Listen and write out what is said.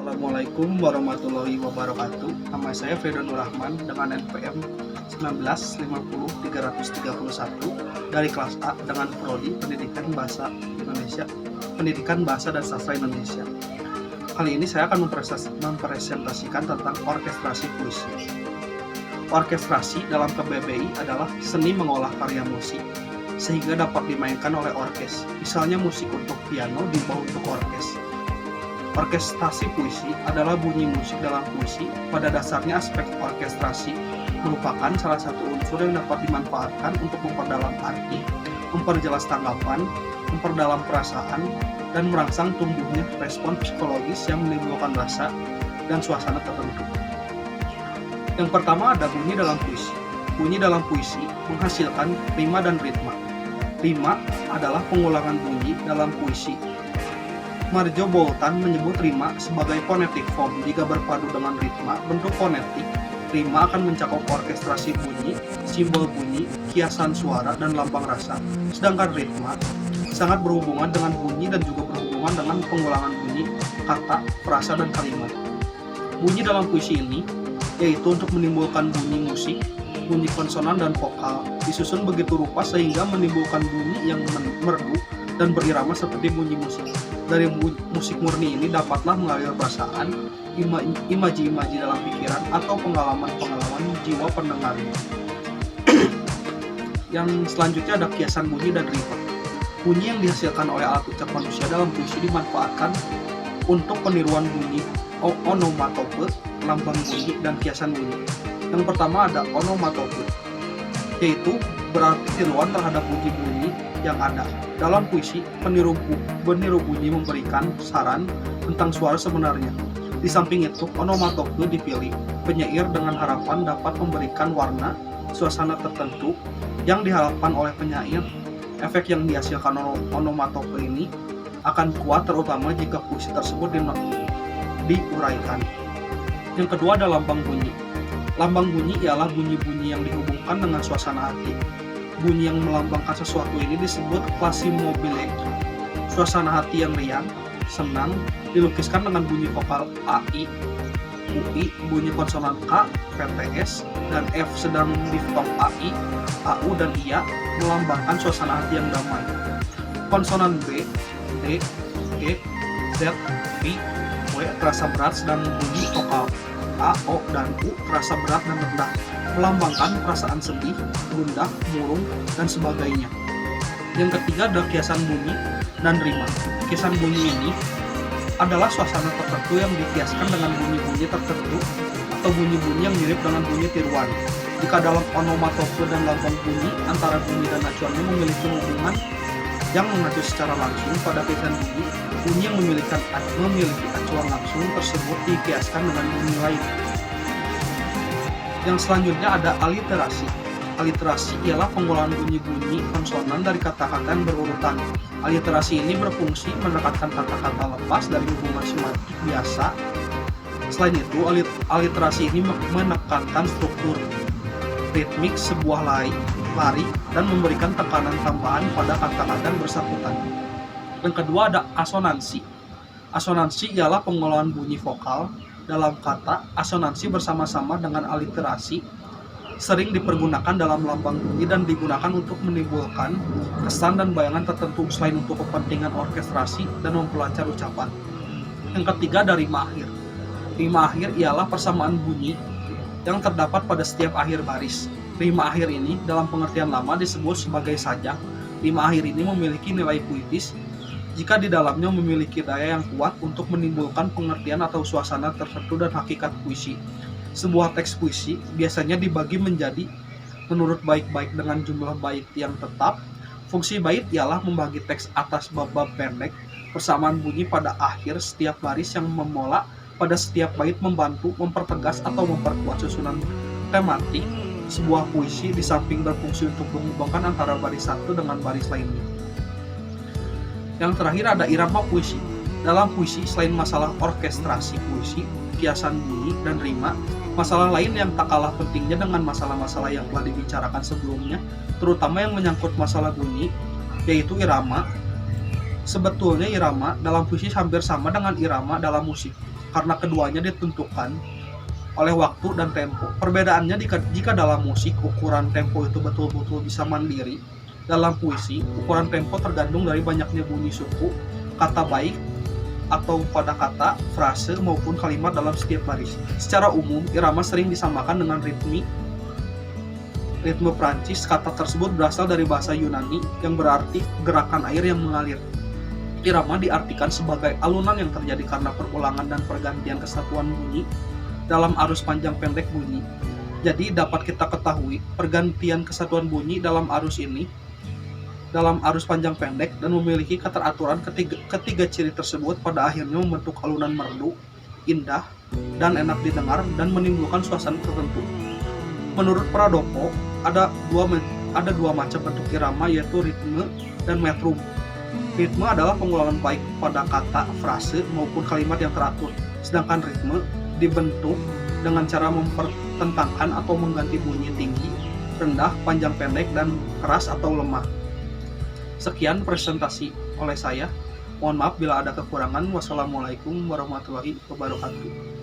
Assalamualaikum warahmatullahi wabarakatuh. Nama saya Firdanur Rahman dengan NPM 1950331 dari kelas A dengan prodi Pendidikan Bahasa Indonesia, Pendidikan Bahasa dan Sastra Indonesia. Kali ini saya akan mempresentasikan tentang orkestrasi puisi. Orkestrasi dalam KBBI adalah seni mengolah karya musik sehingga dapat dimainkan oleh orkes. Misalnya musik untuk piano dibawa untuk orkes. Orkestrasi puisi adalah bunyi musik dalam puisi. Pada dasarnya aspek orkestrasi merupakan salah satu unsur yang dapat dimanfaatkan untuk memperdalam arti, memperjelas tanggapan, memperdalam perasaan, dan merangsang tumbuhnya respon psikologis yang menimbulkan rasa dan suasana tertentu. Yang pertama ada bunyi dalam puisi. Bunyi dalam puisi menghasilkan rima dan ritma. Rima adalah pengulangan bunyi dalam puisi. Marjo Boltan menyebut rima sebagai phonetic form. Jika berpadu dengan ritma, bentuk fonetik, rima akan mencakup orkestrasi bunyi, simbol bunyi, kiasan suara, dan lambang rasa. Sedangkan ritma sangat berhubungan dengan bunyi dan juga berhubungan dengan pengulangan bunyi, kata, frasa, dan kalimat. Bunyi dalam puisi ini yaitu untuk menimbulkan bunyi musik, bunyi konsonan dan vokal, disusun begitu rupa sehingga menimbulkan bunyi yang merdu dan berirama seperti bunyi musik. Dari musik murni ini dapatlah mengalir perasaan, imaji-imaji dalam pikiran atau pengalaman-pengalaman jiwa pendengarnya. Yang selanjutnya ada kiasan bunyi dan rima. Bunyi yang dihasilkan oleh alat ucap manusia dalam puisi dimanfaatkan untuk peniruan bunyi onomatope, lambang bunyi, dan kiasan bunyi. Yang pertama ada onomatope, yaitu berarti tiruan terhadap bunyi-bunyi yang ada. Dalam puisi, peniru bunyi memberikan saran tentang suara sebenarnya. Di samping itu, onomatope dipilih penyair dengan harapan dapat memberikan warna, suasana tertentu yang diharapkan oleh penyair. Efek yang dihasilkan onomatope ini akan kuat terutama jika puisi tersebut diuraikan. Yang kedua ada lambang bunyi. Lambang bunyi ialah bunyi-bunyi yang dihubungkan dengan suasana hati. Bunyi yang melambangkan sesuatu ini disebut quasi-mobile. Suasana hati yang riang, senang, dilukiskan dengan bunyi vokal AI, UI, bunyi konsonan K, PTS, dan F, sedang diftong AI, AU, dan IA melambangkan suasana hati yang damai. Konsonan B, D, G, Z, V, W terasa berat, dan bunyi vokal A, O, dan U terasa berat dan rendah, melambangkan perasaan sedih, gundah, murung, dan sebagainya. Yang ketiga ada kiasan bunyi dan rima. Kiasan bunyi ini adalah suasana tertentu yang dikiaskan dengan bunyi-bunyi tertentu atau bunyi-bunyi yang mirip dengan bunyi tiruan. Jika dalam onomatope dan lambang bunyi, antara bunyi dan acuannya memiliki hubungan yang mengacu secara langsung pada kiasan bunyi, bunyi yang memiliki acuan langsung tersebut dikiaskan dengan bunyi lain. Yang selanjutnya ada aliterasi. Aliterasi ialah pengulangan bunyi-bunyi konsonan dari kata-kata yang berurutan. Aliterasi ini berfungsi menekankan kata-kata lepas dari hubungan semiotik biasa. Selain itu, aliterasi ini menekankan struktur ritmik sebuah lari dan memberikan tekanan tambahan pada kata-kata yang bersangkutan. Yang kedua ada asonansi. Asonansi ialah pengolahan bunyi vokal dalam kata. Asonansi bersama-sama dengan aliterasi sering dipergunakan dalam lambang bunyi dan digunakan untuk menimbulkan kesan dan bayangan tertentu selain untuk kepentingan orkestrasi dan memperlancar ucapan. Yang ketiga ada rima akhir. Rima akhir ialah persamaan bunyi yang terdapat pada setiap akhir baris. Rima akhir ini dalam pengertian lama disebut sebagai sajak. Rima akhir ini memiliki nilai puitis jika di dalamnya memiliki daya yang kuat untuk menimbulkan pengertian atau suasana tertentu dan hakikat puisi. Sebuah teks puisi biasanya dibagi menjadi menurut bait-bait dengan jumlah bait yang tetap. Fungsi bait ialah membagi teks atas bab-bab pendek. Persamaan bunyi pada akhir setiap baris yang memola pada setiap bait membantu mempertegas atau memperkuat susunan tematik sebuah puisi, di samping berfungsi untuk menghubungkan antara baris satu dengan baris lainnya. Yang terakhir ada irama puisi. Dalam puisi, selain masalah orkestrasi puisi, kiasan bunyi, dan rima, masalah lain yang tak kalah pentingnya dengan masalah-masalah yang telah dibicarakan sebelumnya, terutama yang menyangkut masalah bunyi, yaitu irama. Sebetulnya irama dalam puisi hampir sama dengan irama dalam musik. karena keduanya ditentukan oleh waktu dan tempo. Perbedaannya jika dalam musik ukuran tempo itu betul-betul bisa mandiri, dalam puisi ukuran tempo tergantung dari banyaknya bunyi suku, kata baik atau pada kata, frase maupun kalimat dalam setiap baris. Secara umum, irama sering disamakan dengan ritme Prancis. Kata tersebut berasal dari bahasa Yunani yang berarti gerakan air yang mengalir. Irama diartikan sebagai alunan yang terjadi karena perulangan dan pergantian kesatuan bunyi dalam arus panjang pendek bunyi. Jadi dapat kita ketahui pergantian kesatuan bunyi dalam arus panjang pendek dan memiliki keteraturan. Ketiga ciri tersebut pada akhirnya membentuk alunan merdu, indah, dan enak didengar dan menimbulkan suasana tertentu. Menurut Pradoko, ada dua macam bentuk irama, yaitu ritme dan metrum. Ritme adalah pengulangan baik pada kata, frase, maupun kalimat yang teratur. Sedangkan ritme dibentuk dengan cara mempertentangkan atau mengganti bunyi tinggi, rendah, panjang pendek, dan keras atau lemah. Sekian presentasi oleh saya. Mohon maaf bila ada kekurangan. Wassalamualaikum warahmatullahi wabarakatuh.